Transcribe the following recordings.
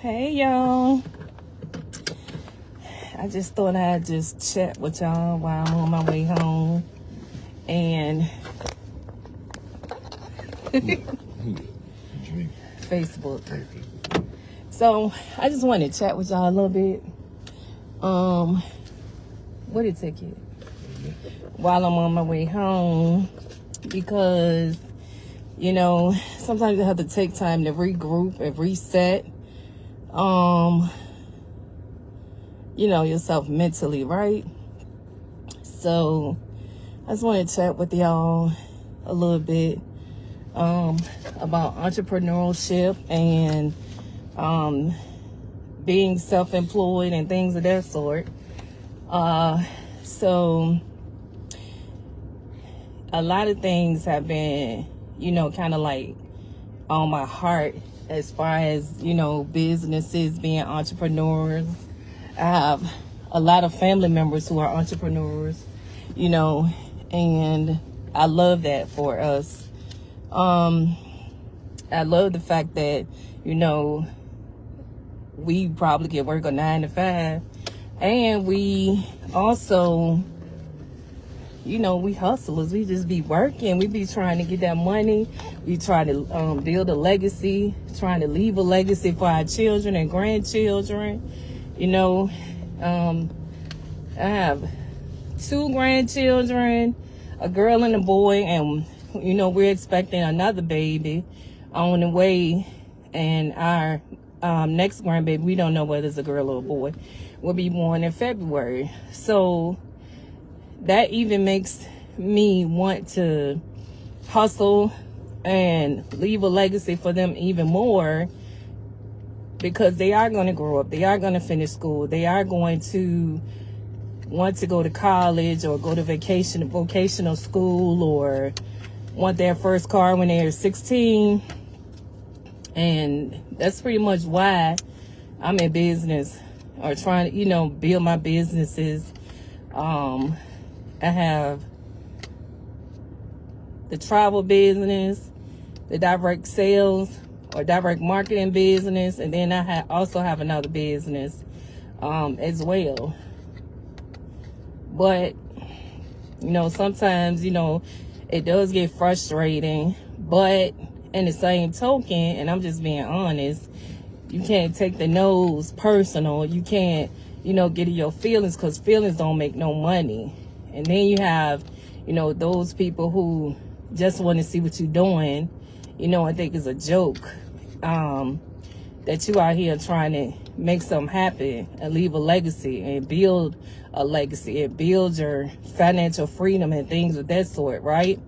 Hey y'all, I just thought I'd just chat with y'all while I'm on my way home. And Facebook. So I just wanted to chat with y'all a little bit. What did it take you? While I'm on my way home, because sometimes you have to take time to regroup and reset yourself mentally, right? So I just want to chat with y'all a little bit about entrepreneurship and being self-employed and things of that sort. So a lot of things have been, kind of like on my heart as far as, businesses, being entrepreneurs. I have a lot of family members who are entrepreneurs, and I love that for us. I love the fact that, we probably can work a 9 to 5, and we also, we hustlers. We just be working. We be trying to get that money. We try to build a legacy, trying to leave a legacy for our children and grandchildren. I have 2 grandchildren, a girl and a boy, and we're expecting another baby on the way. And our next grandbaby, we don't know whether it's a girl or a boy, will be born in February. So that even makes me want to hustle and leave a legacy for them even more, because they are going to grow up. They are going to finish school. They are going to want to go to college or go to vocational school, or want their first car when they're 16. And that's pretty much why I'm in business, or trying to, build my businesses. I have the travel business, the direct sales or direct marketing business, and then I also have another business as well. But sometimes it does get frustrating, but in the same token, and I'm just being honest, you can't take the no's personal. You can't get in your feelings, because feelings don't make no money. And then you have those people who just want to see what you're doing, and think it's a joke, that you out here trying to make something happen and leave a legacy and build a legacy and build your financial freedom and things of that sort, right?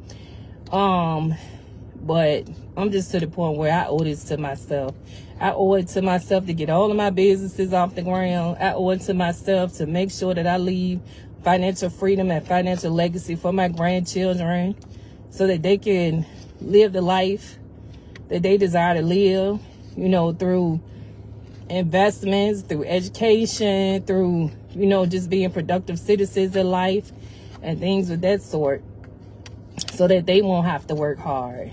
But I'm just to the point where I owe this to myself. I owe it to myself to get all of my businesses off the ground. I owe it to myself to make sure that I leave financial freedom and financial legacy for my grandchildren, so that they can live the life that they desire to live, through investments, through education, through, just being productive citizens in life and things of that sort, so that they won't have to work hard.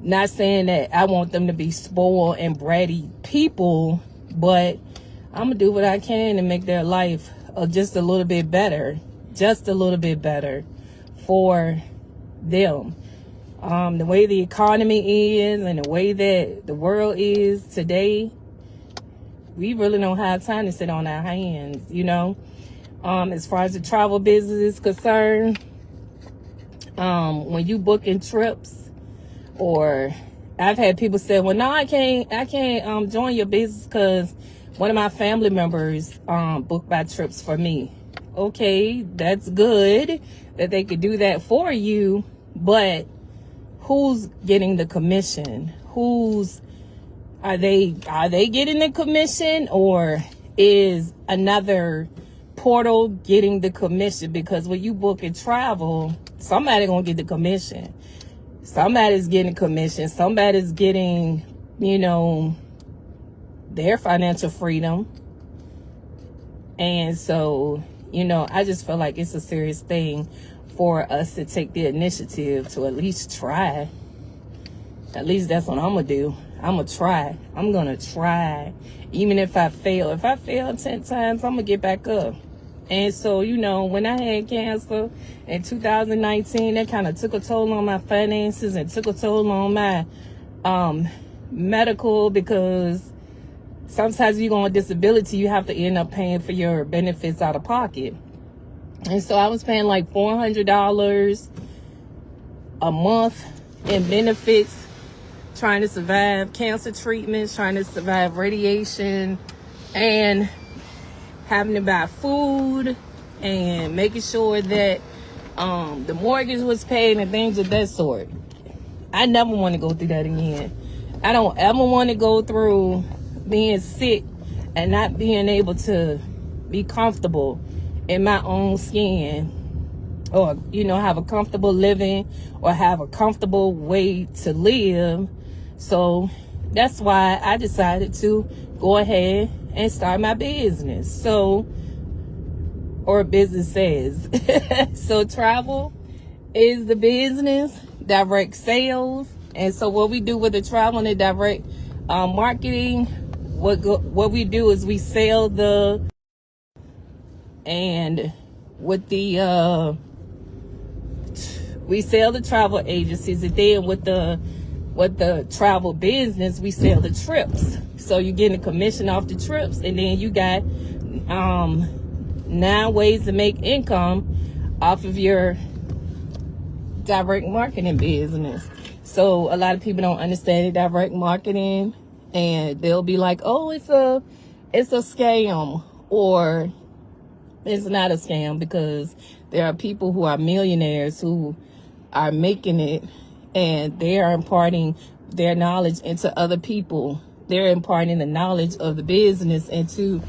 Not saying that I want them to be spoiled and bratty people, but I'm going to do what I can to make their life just a little bit better for them. The way the economy is and the way that the world is today, we really don't have time to sit on our hands, As far as the travel business is concerned, when you booking trips, or I've had people say, well, no, I can't join your business because one of my family members booked my trips for me. Okay, that's good that they could do that for you, but who's getting the commission? Are they getting the commission, or is another portal getting the commission? Because when you book and travel, somebody gonna get the commission. Somebody's getting commission. Somebody's getting, their financial freedom. And so, I just feel like it's a serious thing for us to take the initiative to at least try. At least that's what I'm gonna do. I'm gonna try. I'm gonna try. Even if I fail. If I fail 10 times, I'm gonna get back up. And so, you know, when I had cancer in 2019, that kind of took a toll on my finances and took a toll on my medical, because sometimes you go on disability, you have to end up paying for your benefits out of pocket. And so I was paying like $400 a month in benefits, trying to survive cancer treatments, trying to survive radiation, and having to buy food and making sure that the mortgage was paid and things of that sort. I never want to go through that again. I don't ever want to go through being sick and not being able to be comfortable in my own skin, or, you know, have a comfortable living or have a comfortable way to live. So that's why I decided to go ahead and start my business. So, or business says. So travel is the business, direct sales. And so what we do with the travel and the direct marketing, what we do is we sell the, and with the we sell the travel agencies, and then with the travel business, we sell the trips. So you're getting a commission off the trips, and then you got 9 ways to make income off of your direct marketing business. So a lot of people don't understand the direct marketing, and they'll be like, oh, it's a scam, or it's not a scam, because there are people who are millionaires who are making it, and they are imparting their knowledge into other people. They're imparting the knowledge of the business into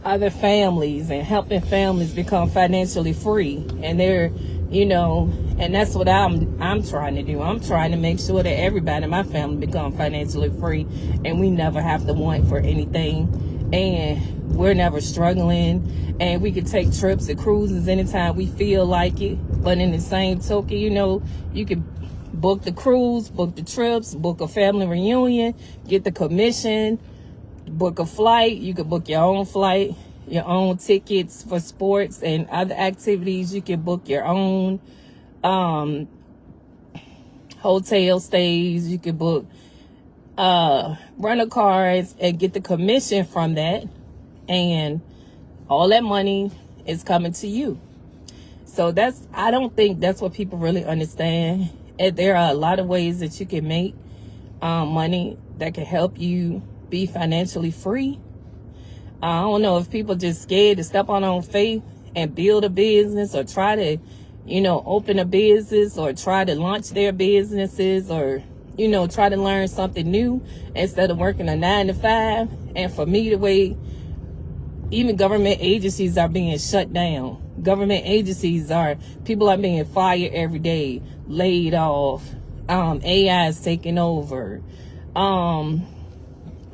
other families and helping families become financially free. And they're, you know, and that's what I'm trying to do. I'm trying to make sure that everybody in my family become financially free, and we never have to want for anything, and we're never struggling, and we can take trips and cruises anytime we feel like it. But in the same token, you know, you can book the cruise, book the trips, book a family reunion, get the commission, book a flight. You can book your own flight, your own tickets for sports and other activities. You can book your own hotel stays. You can book rental cars and get the commission from that, and all that money is coming to you. So I don't think that's what people really understand. And there are a lot of ways that you can make money that can help you be financially free. I don't know if people just scared to step on faith and build a business, or try to, you know, open a business, or try to launch their businesses, or, you know, try to learn something new instead of working a 9 to 5. And for me, the way even government agencies are being shut down. Government agencies people are being fired every day, laid off. AI is taking over. A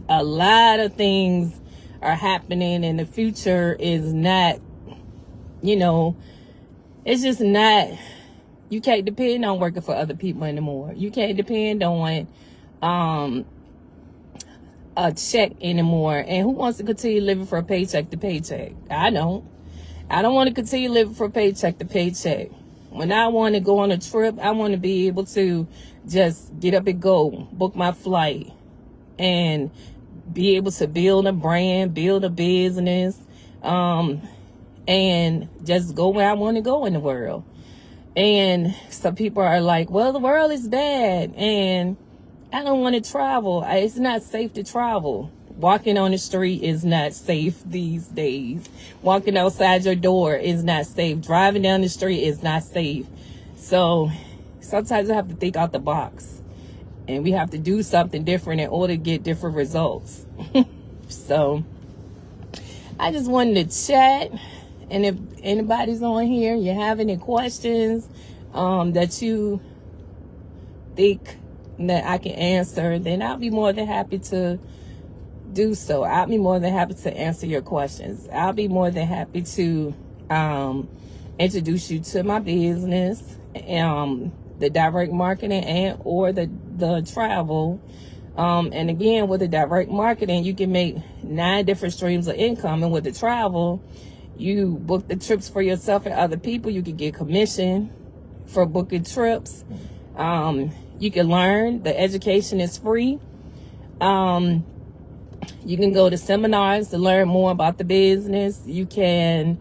lot of things are happening, and the future is not, you know, it's just not, you can't depend on working for other people anymore. You can't depend on a check anymore. And who wants to continue living for a paycheck to paycheck? I don't want to continue living for paycheck to paycheck. When I want to go on a trip, I want to be able to just get up and go, book my flight, and be able to build a brand, build a business, and just go where I want to go in the world. And some people are like, well, the world is bad, and I don't want to travel. It's not safe to travel. Walking on the street is not safe these days. Walking outside your door is not safe. Driving down the street is not safe. So sometimes I have to think out the box, and we have to do something different in order to get different results. So I just wanted to chat. And if anybody's on here, you have any questions that you think that I can answer, then I'll be more than happy to do so. I'll be more than happy to answer your questions. I'll be more than happy to introduce you to my business, the direct marketing and or the travel And again, with the direct marketing, you can make 9 different streams of income. And with the travel, you book the trips for yourself and other people. You can get commission for booking trips. You can learn. The education is free. You can go to seminars to learn more about the business. You can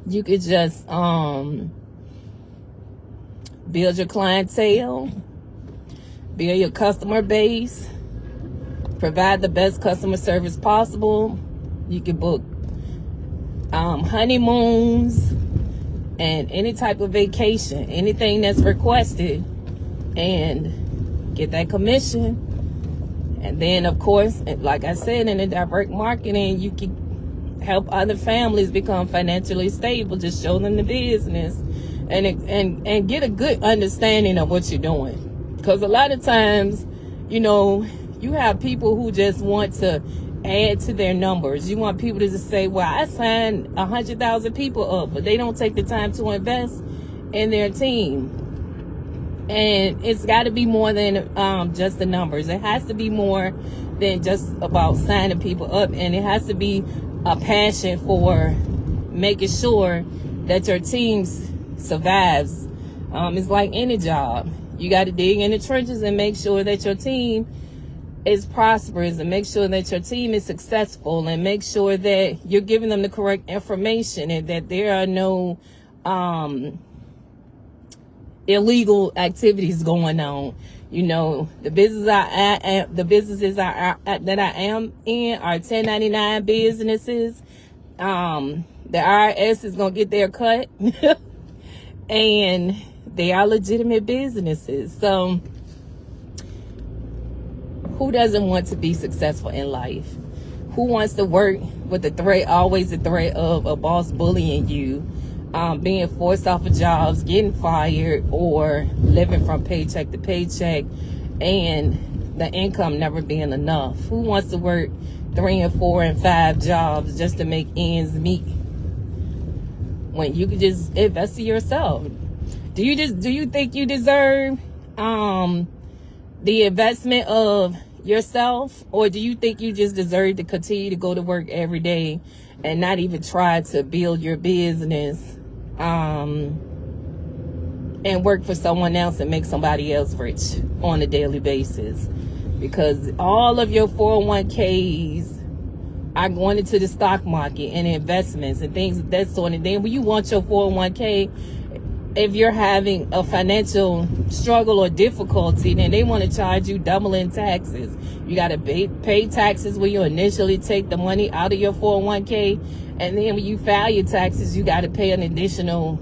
you could just build your clientele, build your customer base, provide the best customer service possible. You can book honeymoons and any type of vacation, anything that's requested, and get that commission. And then, of course, like I said, in the direct marketing, you can help other families become financially stable. Just show them the business and get a good understanding of what you're doing. Because a lot of times, you know, you have people who just want to add to their numbers. You want people to just say, well, I signed 100,000 people up, but they don't take the time to invest in their team. And it's got to be more than just the numbers. It has to be more than just about signing people up. And it has to be a passion for making sure that your team survives. It's like any job. You got to dig in the trenches and make sure that your team is prosperous, and make sure that your team is successful, and make sure that you're giving them the correct information, and that there are no illegal activities going on. You know, the businesses that I am in are 1099 businesses. The IRS is gonna get their cut, and they are legitimate businesses. So, who doesn't want to be successful in life? Who wants to work with the threat, always the threat of a boss bullying you, being forced off of jobs, getting fired, or living from paycheck to paycheck, and the income never being enough? Who wants to work 3 and 4 and 5 jobs just to make ends meet, when you could just invest in yourself? Do you think you deserve the investment of yourself, or do you think you just deserve to continue to go to work every day and not even try to build your business and work for someone else and make somebody else rich on a daily basis? Because all of your 401ks are going into the stock market and investments and things of that sort. And then when you want your 401k, if you're having a financial struggle or difficulty, then they want to charge you double in taxes. You got to pay taxes when you initially take the money out of your 401k. And then when you file your taxes, you got to pay an additional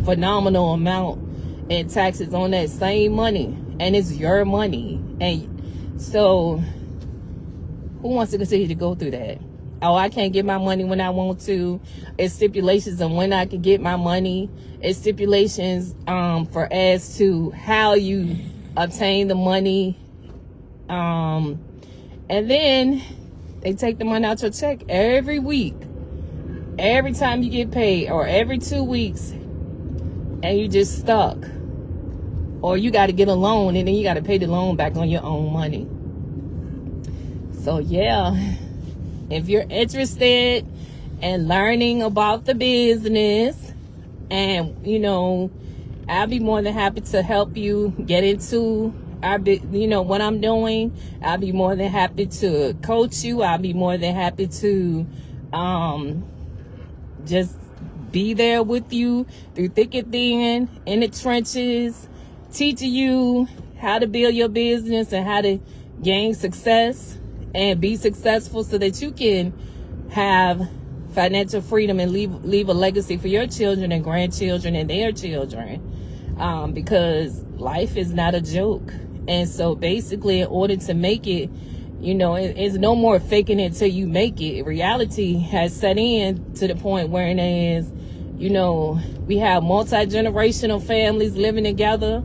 phenomenal amount in taxes on that same money. And it's your money. And so who wants to continue to go through that? Oh, I can't get my money when I want to. It's stipulations on when I can get my money. It's stipulations for as to how you obtain the money. And then they take the money out your check every week, every time you get paid, or every 2 weeks, and you just stuck. Or you got to get a loan, and then you got to pay the loan back on your own money. So yeah, if you're interested in learning about the business, and you know, I'll be more than happy to help you get into what I'm doing. I'll be more than happy to coach you. I'll be more than happy to just be there with you through thick and thin, in the trenches, teaching you how to build your business and how to gain success and be successful, so that you can have financial freedom and leave a legacy for your children and grandchildren and their children, because life is not a joke. And so basically, in order to make it, you know, it's no more faking it till you make it. Reality has set in to the point where it is, you know, we have multi-generational families living together,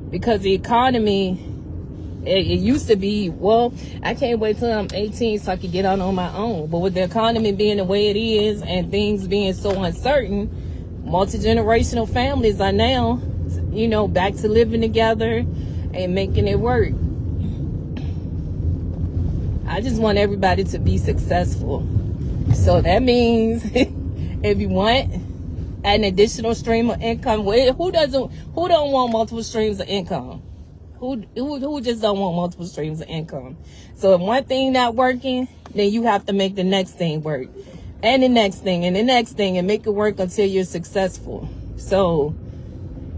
because the economy, it used to be, well, I can't wait till I'm 18 so I can get out on my own. But with the economy being the way it is and things being so uncertain, multi-generational families are now, you know, back to living together and making it work. I just want everybody to be successful. So that means if you want an additional stream of income, who don't want multiple streams of income? Who just don't want multiple streams of income? So if one thing not working, then you have to make the next thing work, and the next thing, and the next thing, and make it work until you're successful. So,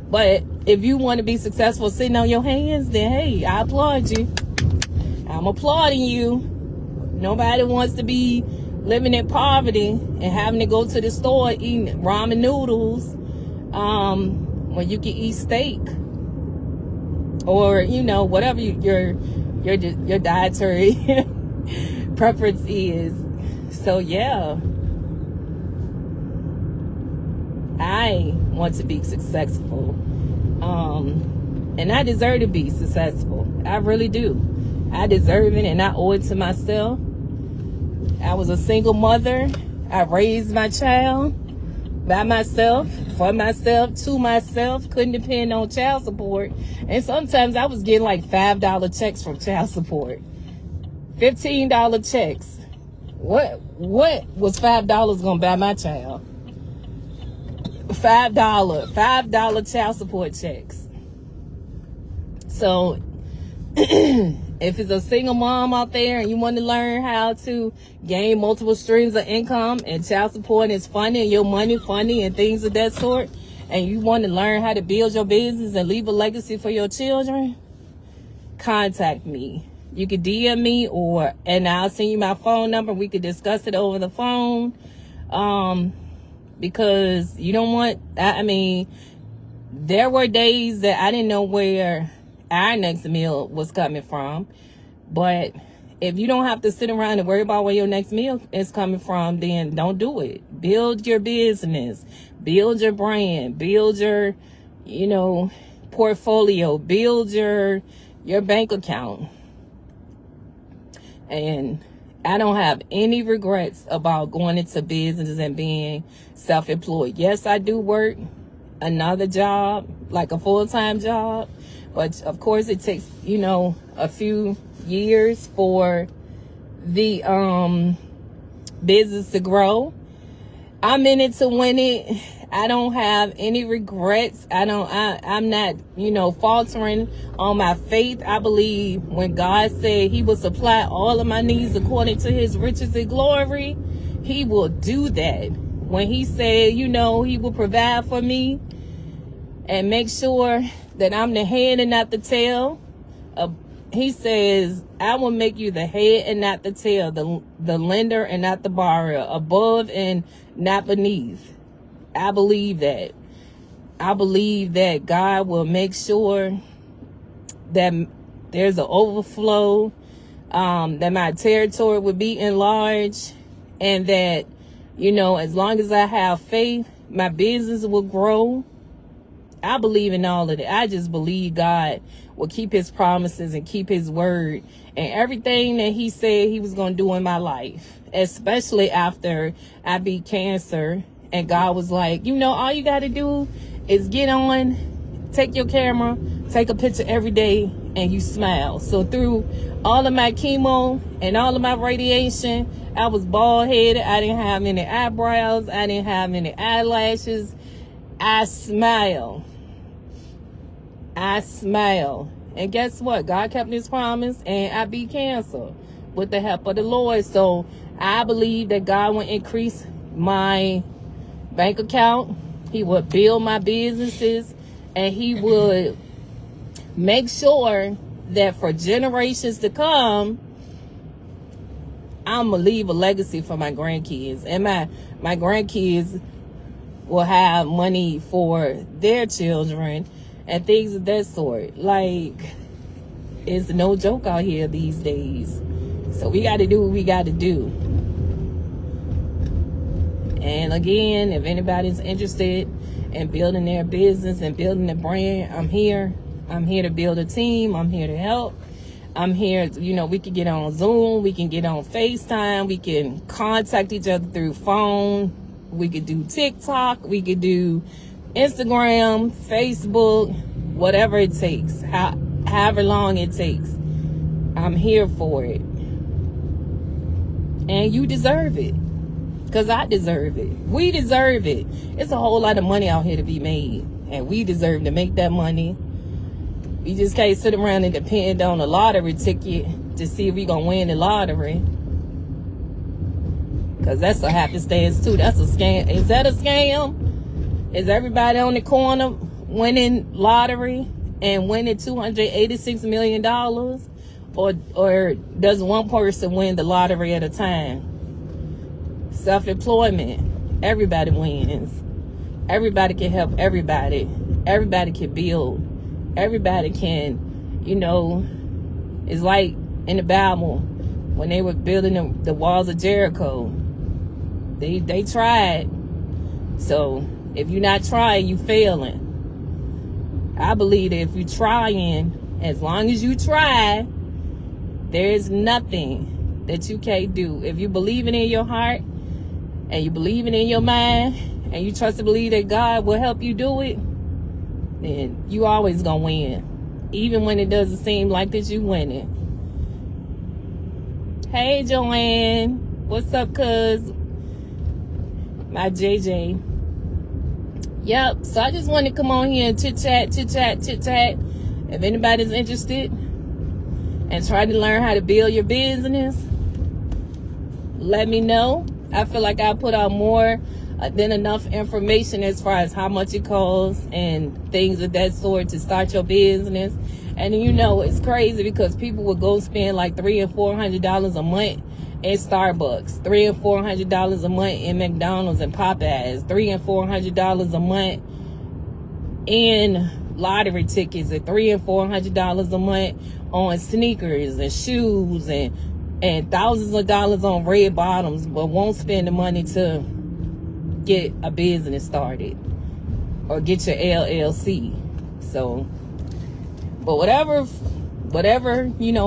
but if you want to be successful sitting on your hands, then hey, I applaud you. I'm applauding you. Nobody wants to be living in poverty and having to go to the store eating ramen noodles when you can eat steak, or you know, whatever your dietary preference is. So yeah, I want to be successful, and I deserve to be successful. I really do. I deserve it, and I owe it to myself. I was a single mother. I raised my child by myself, for myself, to myself. Couldn't depend on child support. And sometimes I was getting like $5 checks from child support. $15 checks. What was $5 gonna buy my child? $5 child support checks. So if it's a single mom out there and you want to learn how to gain multiple streams of income, and child support is funny and your money funny and things of that sort, and you want to learn how to build your business and leave a legacy for your children, contact me. You can DM me, and I'll send you my phone number. We could discuss it over the phone. Because you don't want, I mean, there were days that I didn't know where our next meal was coming from. But if you don't have to sit around and worry about where your next meal is coming from, then don't do it. Build your business, build your brand, build your, you know, portfolio, build your bank account. And I don't have any regrets about going into business and being self-employed. Yes, I do work another job, like a full-time job. But of course, it takes, you know, a few years for the business to grow. I'm in it to win it. I don't have any regrets. I'm not, you know, faltering on my faith. I believe when God said he will supply all of my needs according to his riches and glory, he will do that. When he said, you know, he will provide for me and make sure that I'm the head and not the tail. He says, I will make you the head and not the tail, the lender and not the borrower, above and not beneath. I believe that. I believe that God will make sure that there's an overflow, that my territory will be enlarged, and that, you know, as long as I have faith, my business will grow. I believe in all of it. I just believe God will keep his promises and keep his word and everything that he said he was going to do in my life, especially after I beat cancer. And God was like, you know, all you got to do is get on, take your camera, take a picture every day, and you smile. So through all of my chemo and all of my radiation, I was bald headed. I didn't have any eyebrows. I didn't have any eyelashes. I smile. And guess what? God kept his promise, and I beat cancer with the help of the Lord. So I believe that God will increase my bank account. He would build my businesses, and he would make sure that for generations to come, I'm going to leave a legacy for my grandkids. And my grandkids will have money for their children and things of that sort. Like, it's no joke out here these days. So we got to do what we got to do. And again, if anybody's interested in building their business and building a brand, I'm here. I'm here to build a team. I'm here to help. I'm here, you know, we can get on Zoom. We can get on FaceTime. We can contact each other through phone. We could do TikTok. We could do Instagram, Facebook, whatever it takes, however long it takes. I'm here for it. And you deserve it. Because I deserve it. We deserve it. It's a whole lot of money out here to be made. And we deserve to make that money. You just can't sit around and depend on a lottery ticket to see if we're going to win the lottery. Because that's a happenstance too. That's a scam. Is that a scam? Is everybody on the corner winning lottery and winning $286 million? Or does one person win the lottery at a time? Self-employment. Everybody wins. Everybody can help everybody. Everybody can build. Everybody can, it's like in the Bible when they were building the walls of Jericho. They tried. So if you're not trying, you failing. I believe that if you're trying, as long as you try, there's nothing that you can't do. If you believing in your heart and you believing in your mind and you trust to believe that God will help you do it, then you always gonna win. Even when it doesn't seem like that you winning. Hey Joanne, what's up cuz? My JJ. Yep, so I just wanted to come on here and chit chat. If anybody's interested and trying to learn how to build your business, let me know. I feel like I put out more than enough information as far as how much it costs and things of that sort to start your business. And it's crazy because people would go spend like $300 and $400 a month in Starbucks, $300 and $400 a month in McDonald's and Popeyes, $300 and $400 a month in lottery tickets, and $300 and $400 a month on sneakers and shoes and thousands of dollars on red bottoms, but won't spend the money to get a business started or get your LLC. So, but whatever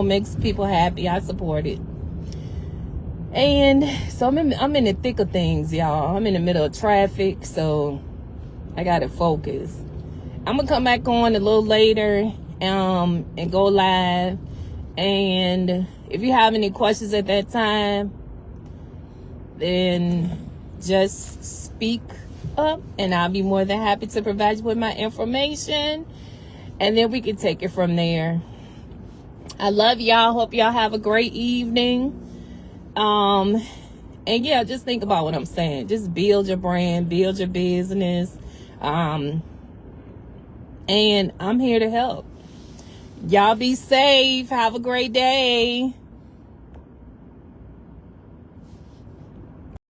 makes people happy, I support it. And so I'm in the thick of things, y'all. I'm in the middle of traffic, so I gotta focus. I'm gonna come back on a little later and go live. And if you have any questions at that time, then just speak up and I'll be more than happy to provide you with my information. And then we can take it from there. I love y'all. Hope y'all have a great evening. And yeah, just think about what I'm saying. Just build your brand, build your business. And I'm here to help. Y'all be safe. Have a great day.